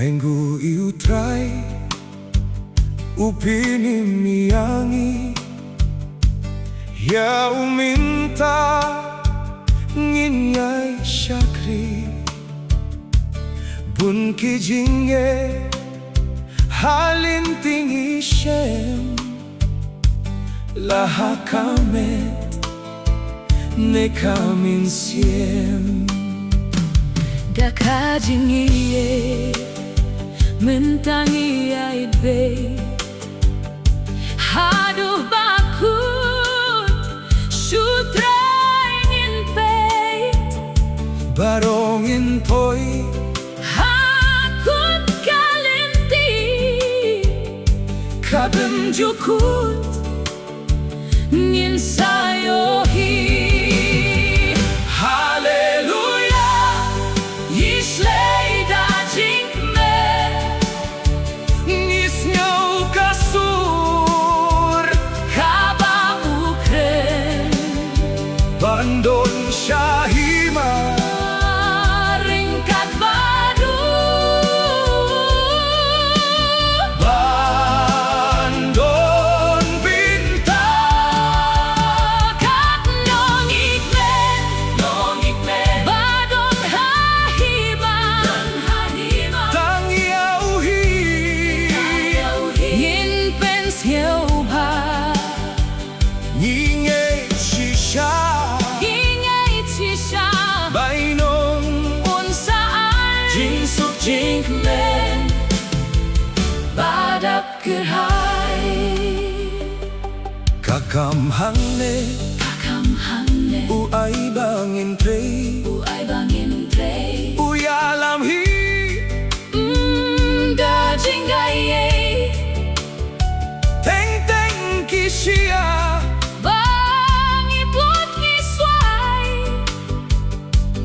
Minggu iutrai upini miangi ya uminta nginyai syakri bun kijinge halin tinggi shem lahakamet ne kamin siem dakajingiye mentangi aidbe haduh bakut syutrainin peit barongin poi hakut kalenti kabem jukut ngin sayohi. Bandon Syahima ringkat badu Bandon bintang kat nong ikmen badon hahima tang yauhi yin pens yauha nyinge shisha Bainong unsaan jingsuk jingmen badap gerhai kakamhangne uai bangin prei uyalam hi da jinggaye teng teng kisia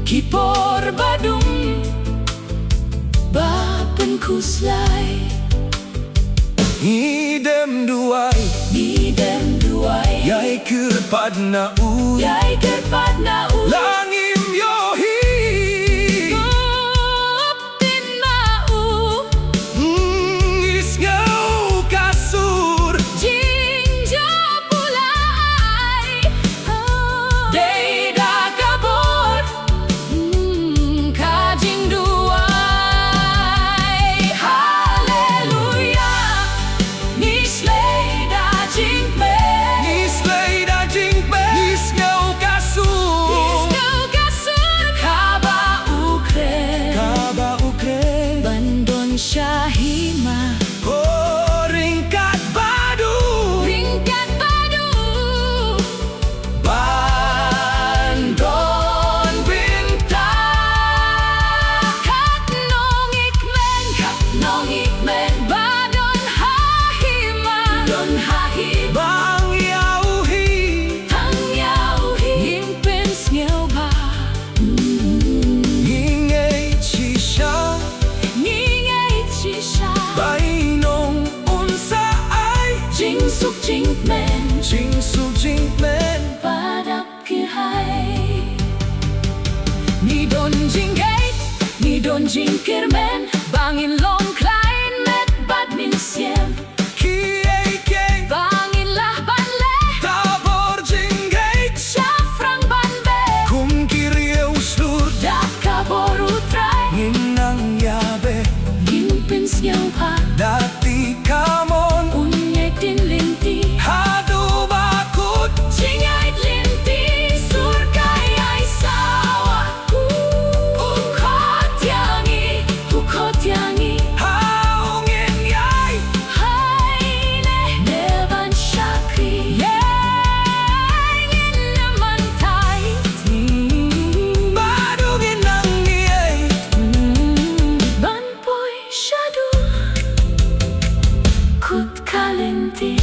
Kipor badung bapen kuslai idem duai yai kerpadna u langim yohi Guptin mau isngau kasur Jingja pulai Deida kabor Kajing duai Haleluya Nisleida jingmen Nisleida jingmen isngau kasur Kaba ukren Bandon Syahima ringkat badu Bandon bintang Kat nong ikmen Badon hahima bang yauhi Tang yauhi Impens ngeuba ngingay chisha Bainong unsa ay Jingsuk jingmen jingsuk jingmen Badap kirhai Ni don jingkirmen Bangin long klein met bad min siem kiay Bangin lah banle tabor jingay Syafrang banbe kum kirieu slur Daka boru try nginang yabe Impens ngeupa dati kamon Unyek din linti hadu bakut Jingait linti surkai ai sawa Ukot yangi haungin yai Haile nevan syakri Yengin naman tait badungin nang ngiyay Banpoy syadu Kut kalenti